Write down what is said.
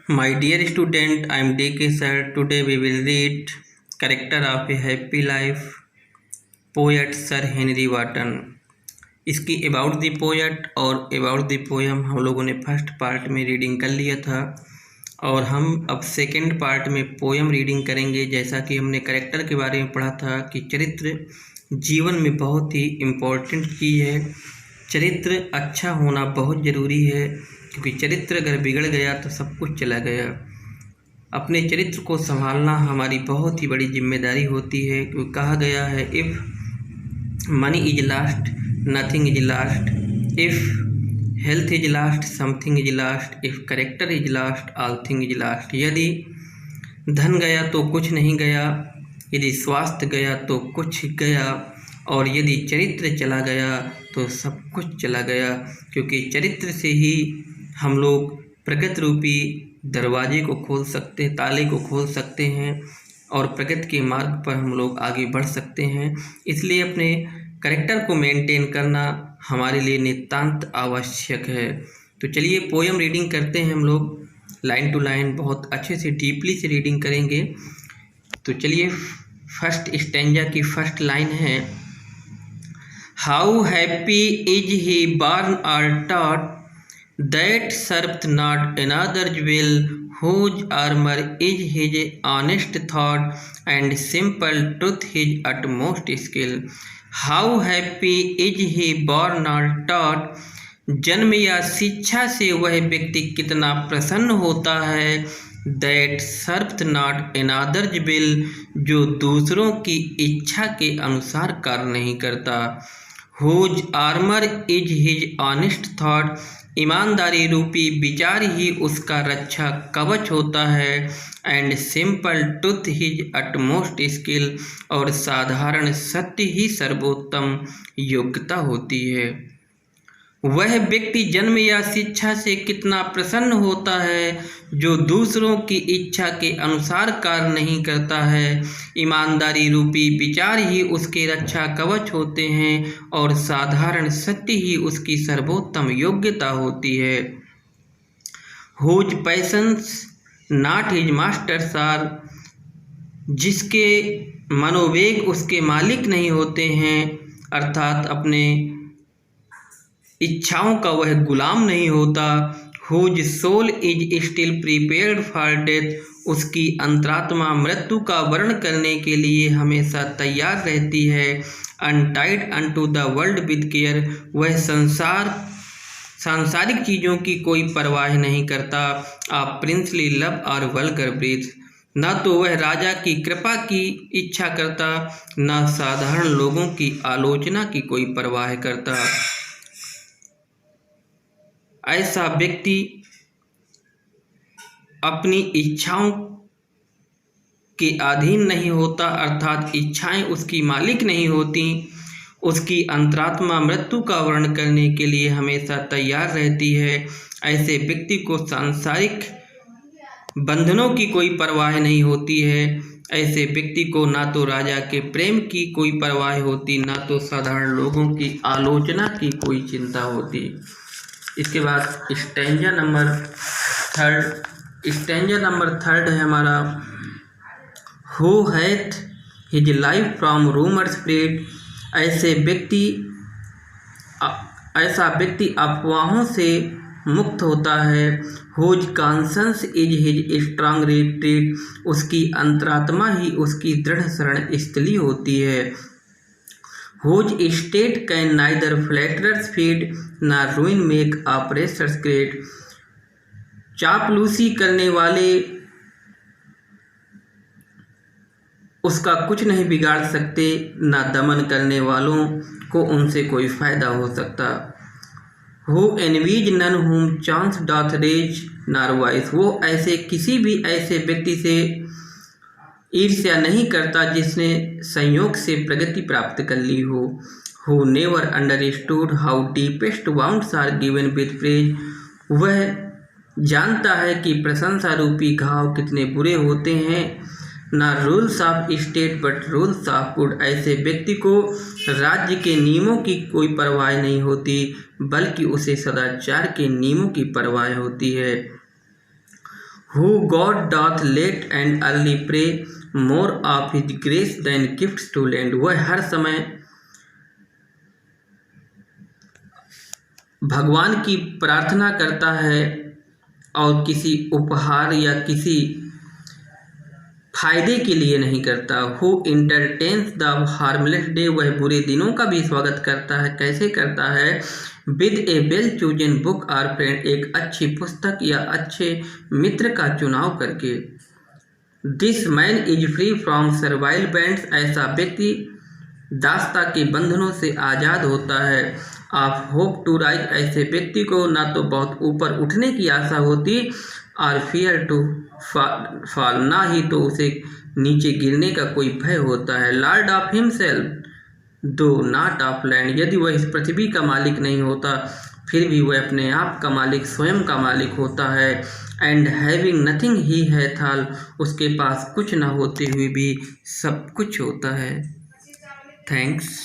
My dear student, I am DK sir. Today we will read Character of a Happy Life, Poet Sir Henry Wotton. इसकी about the poet और about the poem हम लोगों ने first part में reading कर लिया था और हम अब सेकंड पार्ट में पोएम रीडिंग करेंगे। जैसा कि हमने कैरेक्टर के बारे में पढ़ा था कि चरित्र जीवन में बहुत ही इम्पोर्टेंट चीज़ है। चरित्र अच्छा होना बहुत ज़रूरी है, क्योंकि चरित्र अगर बिगड़ गया तो सब कुछ चला गया। अपने चरित्र को संभालना हमारी बहुत ही बड़ी जिम्मेदारी होती है, क्योंकि कहा गया है if money is last nothing is last, if health is last something is last, if character is last all thing is last. यदि धन गया तो कुछ नहीं गया, यदि स्वास्थ्य गया तो कुछ गया, और यदि चरित्र चला गया तो सब कुछ चला गया। क्योंकि चरित्र से ही हम लोग प्रगति रूपी दरवाजे को खोल सकते हैं, ताले को खोल सकते हैं और प्रगति के मार्ग पर हम लोग आगे बढ़ सकते हैं। इसलिए अपने कैरेक्टर को मेंटेन करना हमारे लिए नितांत आवश्यक है। तो चलिए पोएम रीडिंग करते हैं हम लोग, लाइन टू लाइन बहुत अच्छे से डीपली से रीडिंग करेंगे। तो चलिए फर्स्ट स्टैंजा की फर्स्ट लाइन है, how happy is he born or taught that served not another's will, whose armor is his honest thought, and simple truth his utmost skill. How happy is he born or taught, जन्म या शिक्षा से वह व्यक्ति कितना प्रसन्न होता है। That served not another's will, जो दूसरों की इच्छा के अनुसार कार्य नहीं करता। Whose armor is his honest thought, ईमानदारी रूपी विचार ही उसका रक्षा कवच होता है। And simple truth his utmost skill, और साधारण सत्य ही सर्वोत्तम योग्यता होती है। वह व्यक्ति जन्म या शिक्षा से कितना प्रसन्न होता है जो दूसरों की इच्छा के अनुसार कार्य नहीं करता है। ईमानदारी रूपी विचार ही उसके रक्षा कवच होते हैं और साधारण सत्य ही उसकी सर्वोत्तम योग्यता होती है। Whose passions not his masters are, जिसके मनोवेग उसके मालिक नहीं होते हैं, अर्थात अपने इच्छाओं का वह गुलाम नहीं होता। Whose soul is still prepared for death, उसकी अंतरात्मा मृत्यु का वर्ण करने के लिए हमेशा तैयार रहती है। Untied unto the world with care, वह सांसारिक चीज़ों की कोई परवाह नहीं करता। आ प्रिंसली लव और वल्गर ब्रीथ, न तो वह राजा की कृपा की इच्छा करता, न साधारण लोगों की आलोचना की कोई परवाह करता। ऐसा व्यक्ति अपनी इच्छाओं के अधीन नहीं होता, अर्थात इच्छाएं उसकी मालिक नहीं होती। उसकी अंतरात्मा मृत्यु का वर्ण करने के लिए हमेशा तैयार रहती है। ऐसे व्यक्ति को सांसारिक बंधनों की कोई परवाह नहीं होती है। ऐसे व्यक्ति को ना तो राजा के प्रेम की कोई परवाह होती, ना तो साधारण लोगों की आलोचना की कोई चिंता होती। इसके बाद स्टैंजा नंबर थर्ड है हमारा, who hath his life from rumours spread, ऐसा व्यक्ति अफवाहों से मुक्त होता है। Whose conscience is his strong retreat, उसकी अंतरात्मा ही उसकी दृढ़ शरण स्थली होती है। Whose state can neither flatterers feed, nor ruin make ऑपरेशर्स great, चापलूसी करने वाले उसका कुछ नहीं बिगाड़ सकते, ना दमन करने वालों को उनसे कोई फायदा हो सकता। हु एनवीज नन हुम चांस डॉथ रेज नार वाइस, वो ऐसे किसी भी ऐसे व्यक्ति से ईर्ष्या नहीं करता जिसने संयोग से प्रगति प्राप्त कर ली हो। Who never understood how deepest wounds are given with praise, वह जानता है कि प्रशंसा रूपी घाव कितने बुरे होते हैं। ना rules of state but rules of good, ऐसे व्यक्ति को राज्य के नियमों की कोई परवाह नहीं होती, बल्कि उसे सदाचार के नियमों की परवाह होती है। Who God doth late and early pray, more of his grace than gifts to lend. वह हर समय भगवान की प्रार्थना करता है और किसी उपहार या किसी फायदे के लिए नहीं करता। Who entertains the harmless day, वह बुरे दिनों का भी स्वागत करता है। कैसे करता है? With A well chosen book और फ्रेंड, एक अच्छी पुस्तक या अच्छे मित्र का चुनाव करके। This man is free from servile bands, ऐसा व्यक्ति दास्ता के बंधनों से आज़ाद होता है। आप होप टू राइज, ऐसे व्यक्ति को ना तो बहुत ऊपर उठने की आशा होती और फियर टू फॉल, ना ही तो उसे नीचे गिरने का कोई भय होता है। लॉर्ड ऑफ हिमसेल्फ दो नॉट ऑफ लैंड, यदि वह इस पृथ्वी का मालिक नहीं होता फिर भी वह अपने आप का मालिक, स्वयं का मालिक होता है। And having nothing he hath all, उसके पास कुछ न होते हुए भी सब कुछ होता है। थैंक्स।